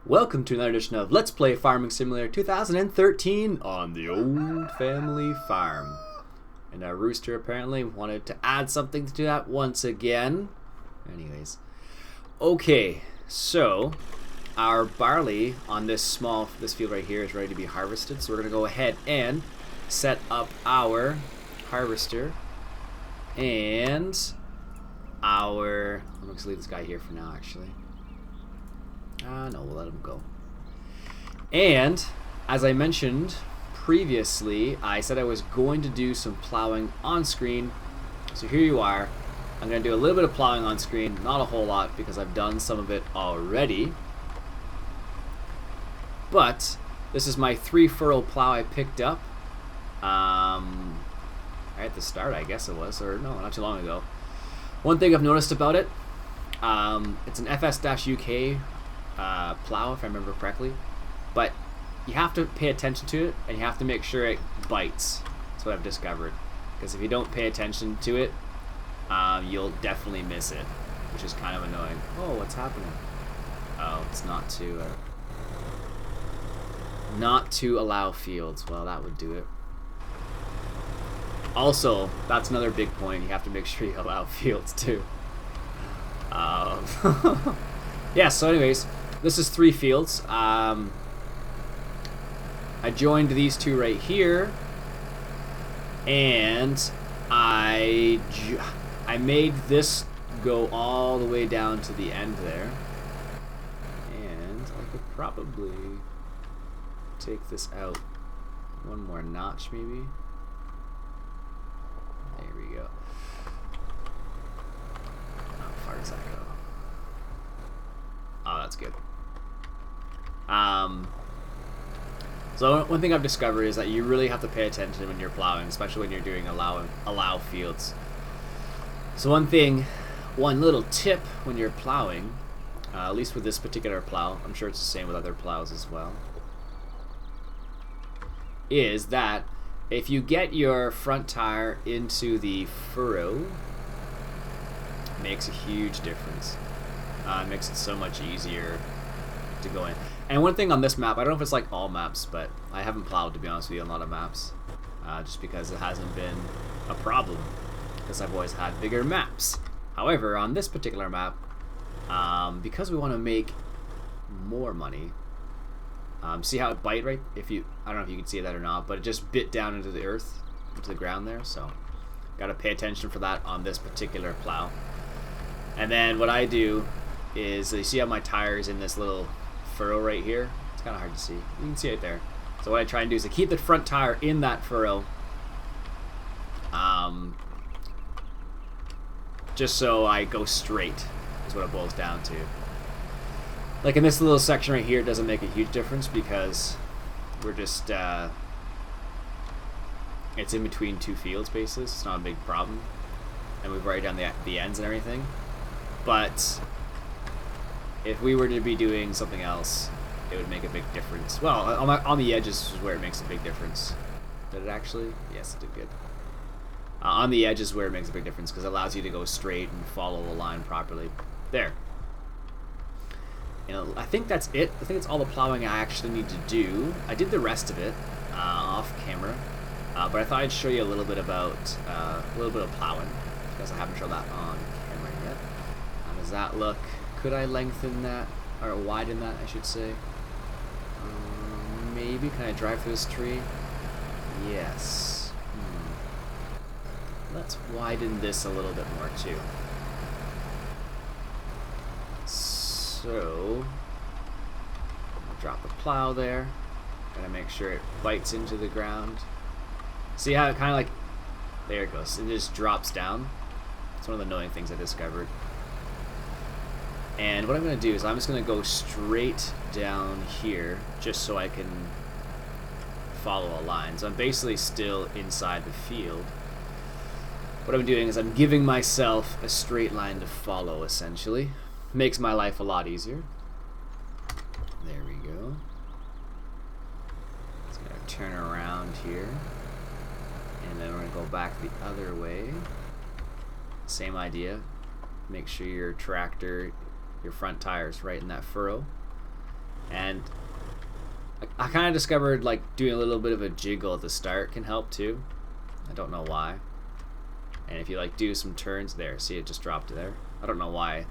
Welcome to another edition of Let's Play Farming Simulator 2013 on the old family farm. And our rooster apparently wanted to add something to that once again. Anyways. Okay, so our barley on this field right here is ready to be harvested. So we're going to go ahead and set up our harvester. And I'm going to leave this guy here for now actually. No, we'll let him go. And, as I mentioned previously, I said I was going to do some plowing on screen. So here you are. I'm going to do a little bit of plowing on screen, not a whole lot because I've done some of it already. But, this is my 3-furrow plow I picked up. Right at the start, I guess it was, or no, not too long ago. One thing I've noticed about it, it's an FS-UK plow, if I remember correctly, but you have to pay attention to it and you have to make sure it bites. That's what I've discovered, because if you don't pay attention to it, you'll definitely miss it, which is kind of annoying. Oh, what's happening? Oh, it's not to allow fields. Well, that would do it. Also, that's another big point, you have to make sure you allow fields too. Yeah, so anyways, this is 3 fields. I joined these 2 right here, and I made this go all the way down to the end there, and I could probably take this out one more notch maybe. There we go. How far does that go? Oh, that's good. So one thing I've discovered is that you really have to pay attention when you're plowing, especially when you're doing allow fields. So one little tip when you're plowing, at least with this particular plow, I'm sure it's the same with other plows as well, is that if you get your front tire into the furrow, it makes a huge difference. It makes it so much easier to go in. And one thing on this map, I don't know if it's like all maps, but I haven't plowed, to be honest with you, on a lot of maps. Just because it hasn't been a problem, because I've always had bigger maps. However, on this particular map, because we want to make more money, see how it bite right? I don't know if you can see that or not, but it just bit down into the earth, into the ground there, so got to pay attention for that on this particular plow. And then what I do is, you see how my tire is in this little furrow right here? It's kind of hard to see. You can see it there. So what I try and do is I keep the front tire in that furrow, just so I go straight, is what it boils down to. Like in this little section right here, it doesn't make a huge difference because we're just, it's in between 2 fields basically, so it's not a big problem. And we've already done the ends and everything. But if we were to be doing something else, it would make a big difference. Well, on the edges is where it makes a big difference. Did it actually? Yes, it did good. On the edges is where it makes a big difference because it allows you to go straight and follow the line properly. There. I think that's it. I think it's all the plowing I actually need to do. I did the rest of it off camera, but I thought I'd show you a little bit about a little bit of plowing because I haven't shown that on camera yet. How does that look? Could I lengthen that or widen that, I should say? Maybe. Can I drive through this tree? Yes. Let's widen this a little bit more too. So, I'll drop the plow there. Gotta make sure it bites into the ground. See how it kind of like, there it goes. It just drops down. It's one of the annoying things I discovered. And what I'm going to do is I'm just going to go straight down here just so I can follow a line. So I'm basically still inside the field. What I'm doing is I'm giving myself a straight line to follow, essentially. Makes my life a lot easier. There we go. Just going to turn around here. And then we're going to go back the other way. Same idea. Make sure your tractor, your front tire is right in that furrow. And I kind of discovered like doing a little bit of a jiggle at the start can help too. I don't know why. And if you like do some turns there, see it just dropped there. I don't know why it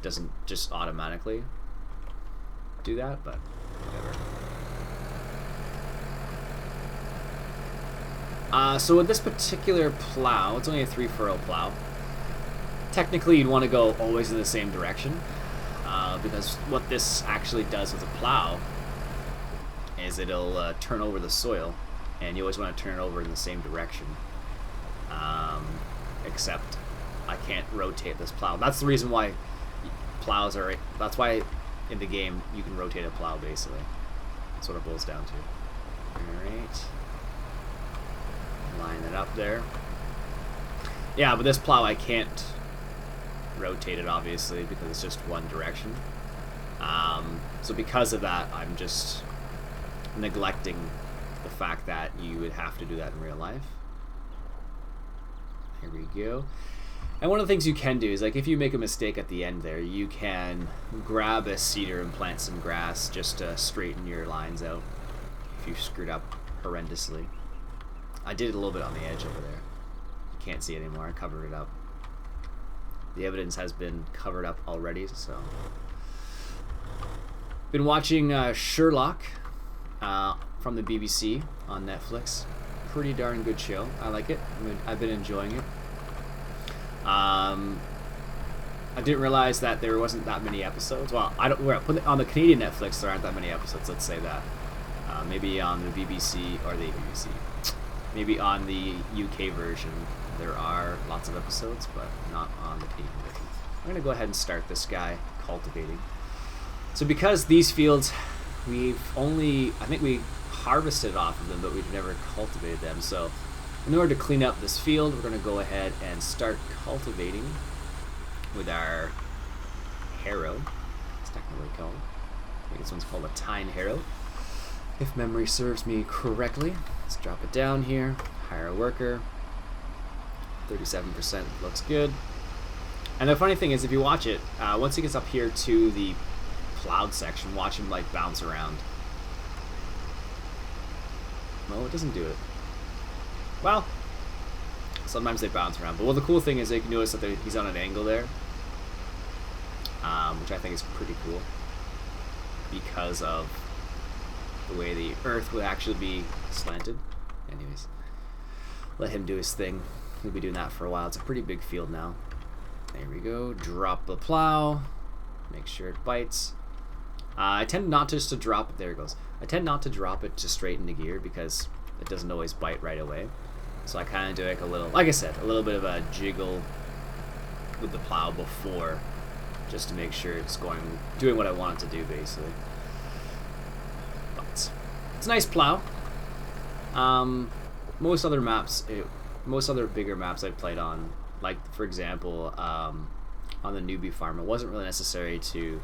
doesn't just automatically do that, but whatever. So with this particular plow, it's only a 3-furrow plow. Technically, you'd want to go always in the same direction, because what this actually does with a plow is it'll turn over the soil, and you always want to turn it over in the same direction. Except I can't rotate this plow. That's the reason why plows are. That's why in the game you can rotate a plow, basically. That's what it boils down to. Alright. Line it up there. Yeah, but this plow I can't rotate it, obviously, because it's just one direction. So because of that, I'm just neglecting the fact that you would have to do that in real life. Here we go. And one of the things you can do is, like, if you make a mistake at the end there, you can grab a cedar and plant some grass just to straighten your lines out if you screwed up horrendously. I did it a little bit on the edge over there. You can't see it anymore. I covered it up. The evidence has been covered up already, so. Been watching Sherlock from the BBC on Netflix. Pretty darn good show. I like it. I've been enjoying it. I didn't realize that there wasn't that many episodes. Well, I don't. On the Canadian Netflix, there aren't that many episodes. Let's say that. Maybe on the BBC or the BBC. Maybe on the UK version, there are lots of episodes, but not on the Canadian version. I'm gonna go ahead and start this guy cultivating. So because these fields, I think we harvested off of them, but we've never cultivated them. So in order to clean up this field, we're going to go ahead and start cultivating with our harrow. It's technically called. I think this one's called a tine harrow, if memory serves me correctly. Let's drop it down here. Hire a worker. 37% looks good. And the funny thing is, if you watch it, once he gets up here to the plowed section, watch him like bounce around. No, it doesn't do it. Well, sometimes they bounce around. But the cool thing is, you can notice that he's on an angle there, which I think is pretty cool because of the way the earth would actually be slanted. Anyways, let him do his thing. He'll be doing that for a while. It's a pretty big field now. There we go. Drop the plow. Make sure it bites. I tend not just to drop it. There it goes. I tend not to drop it to straight into gear because it doesn't always bite right away. So I kind of do like a little, like I said, a little bit of a jiggle with the plow before, just to make sure it's doing what I want it to do, basically. But it's a nice plow. Most other bigger maps I've played on, like for example, on the newbie farm, it wasn't really necessary to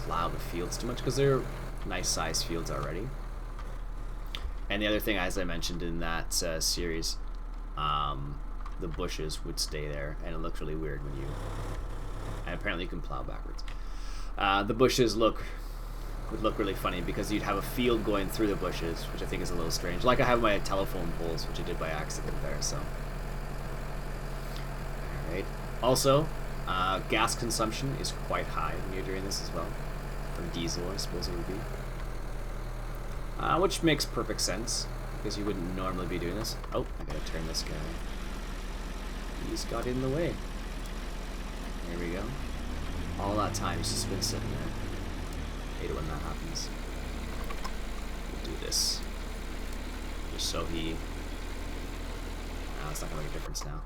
plow the fields too much because they're nice sized fields already. And the other thing, as I mentioned in that series, the bushes would stay there, and it looked really weird when you. And apparently, you can plow backwards. The bushes would look really funny because you'd have a field going through the bushes, which I think is a little strange. Like I have my telephone poles, which I did by accident there. So, all right. Also, gas consumption is quite high when you're doing this as well. From diesel, I suppose it would be. Which makes perfect sense, because you wouldn't normally be doing this. Oh, I gotta turn this guy. He's got in the way. There we go. All that time he's just been sitting there. Hate it when that happens. We'll do this. Just so he... it's not gonna make a difference now.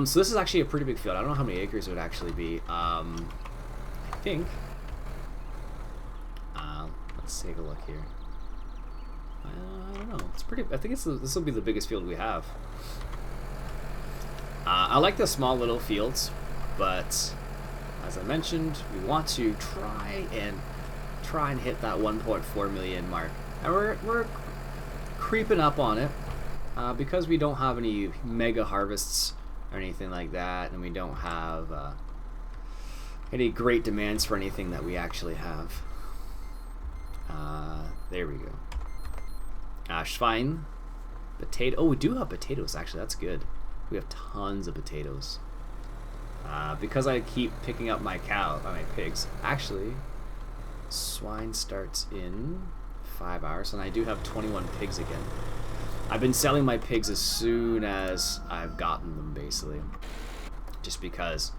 So this is actually a pretty big field. I don't know how many acres it would actually be. I think... let's take a look here. I don't know. It's pretty. I think this will be the biggest field we have. I like the small little fields, but as I mentioned, we want to try and hit that 1.4 million mark, and we're creeping up on it because we don't have any mega harvests or anything like that, and we don't have any great demands for anything that we actually have. There we go. Schwein. Potato. Oh, we do have potatoes, actually. That's good. We have tons of potatoes. Because I keep picking up my pigs. Actually, swine starts in 5 hours, and I do have 21 pigs again. I've been selling my pigs as soon as I've gotten them, basically. Just because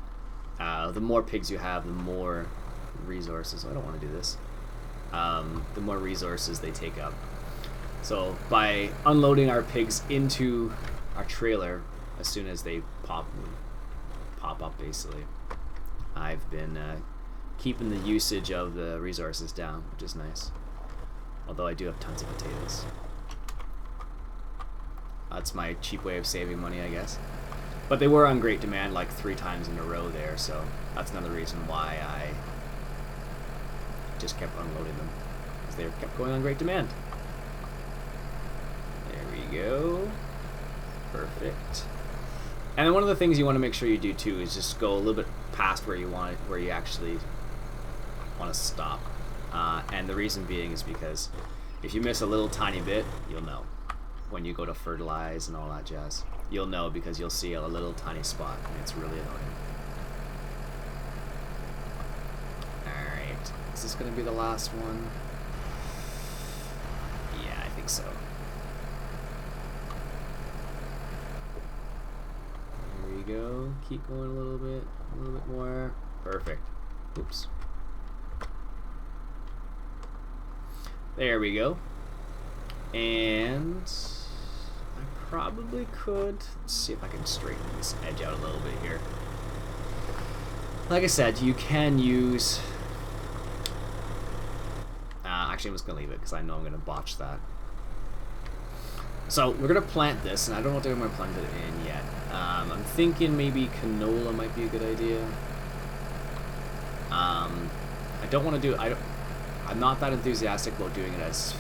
the more pigs you have, the more resources. I don't want to do this. The more resources they take up. So by unloading our pigs into our trailer as soon as they pop up, basically, I've been keeping the usage of the resources down, which is nice. Although I do have tons of potatoes. That's my cheap way of saving money, I guess. But they were on great demand like 3 times in a row there, so that's another reason why I just kept unloading them, because they kept going on great demand. There we go. Perfect. And then one of the things you want to make sure you do too is just go a little bit past where you want it, where you actually want to stop. And the reason being is because if you miss a little tiny bit, you'll know. When you go to fertilize and all that jazz, you'll know, because you'll see a little tiny spot, and it's really annoying. Alright, is this going to be the last one? Yeah, I think so. There we go. Keep going a little bit more. Perfect. Oops. There we go. And I probably could, let's see if I can straighten this edge out a little bit here. Like I said, you can use, actually I'm just going to leave it because I know I'm going to botch that. So we're going to plant this, and I don't know what I'm going to plant it in yet. I'm thinking maybe canola might be a good idea. I don't want to do, I'm not that enthusiastic about doing it as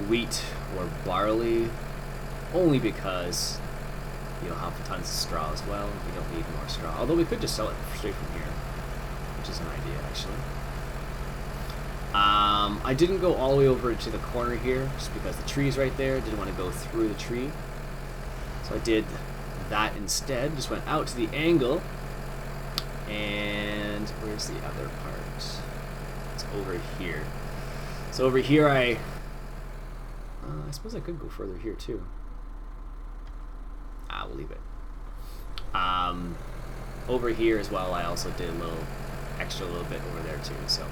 wheat or barley, only because you'll have tons of straw as well. We don't need more straw, although we could just sell it straight from here, which is an idea actually. I didn't go all the way over to the corner here just because the tree's right there. Didn't want to go through the tree, so I did that instead. Just went out to the angle, and where's the other part? It's over here. So over here I suppose I could go further here too. We'll leave it. Over here as well, I also did a little bit over there too. So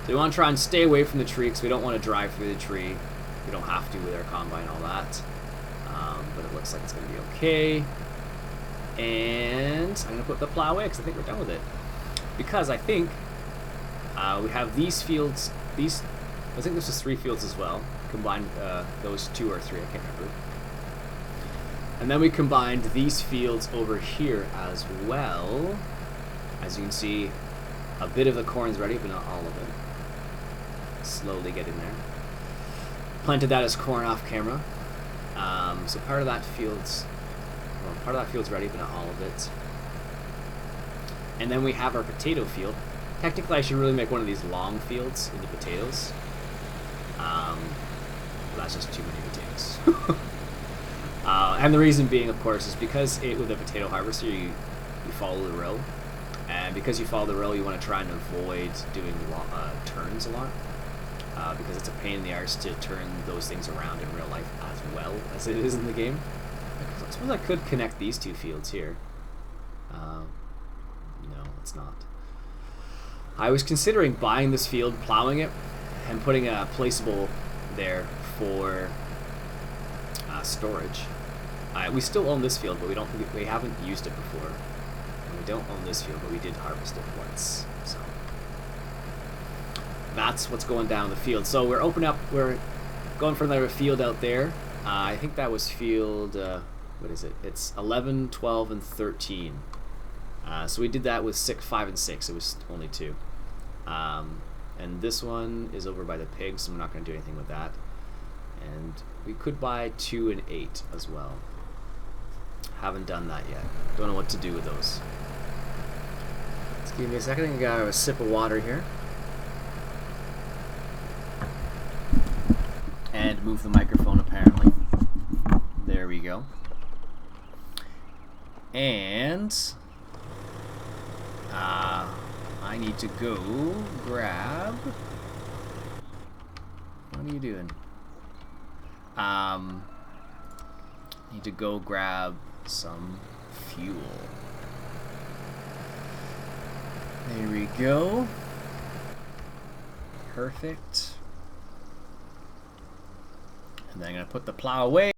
we want to try and stay away from the tree because we don't want to drive through the tree. We don't have to with our combine and all that. But it looks like it's going to be okay. And I'm going to put the plow away because I think we're done with it. Because I think we have these fields. I think this is 3 fields as well. Combined those 2 or 3, I can't remember. And then we combined these fields over here as well. As you can see, a bit of the corn's ready, but not all of it. Slowly getting there. Planted that as corn off camera. So part of that field's ready, but not all of it. And then we have our potato field. Technically, I should really make one of these long fields into potatoes. But that's just too many potatoes. And the reason being, of course, is because with a potato harvester, you follow the row. And because you follow the row, you want to try and avoid doing turns a lot. Because it's a pain in the arse to turn those things around in real life as well as it is in the game. I suppose I could connect these 2 fields here. No, it's not. I was considering buying this field, plowing it, and putting a placeable there for storage. We still own this field, but we haven't used it before. And we don't own this field, but we did harvest it once. So that's what's going down the field. So we're going for another field out there. I think that was field, what is it? It's 11, 12, and 13. So we did that with 5 and 6. It was only 2. And this one is over by the pigs, so I'm not going to do anything with that. And we could buy 2 and 8 as well. Haven't done that yet. Don't know what to do with those. Let's Give me a second. I got a sip of water here. And move the microphone, apparently. There we go. And I need to go grab. What are you doing? Need to go grab some fuel. There we go. Perfect. And then I'm gonna put the plow away.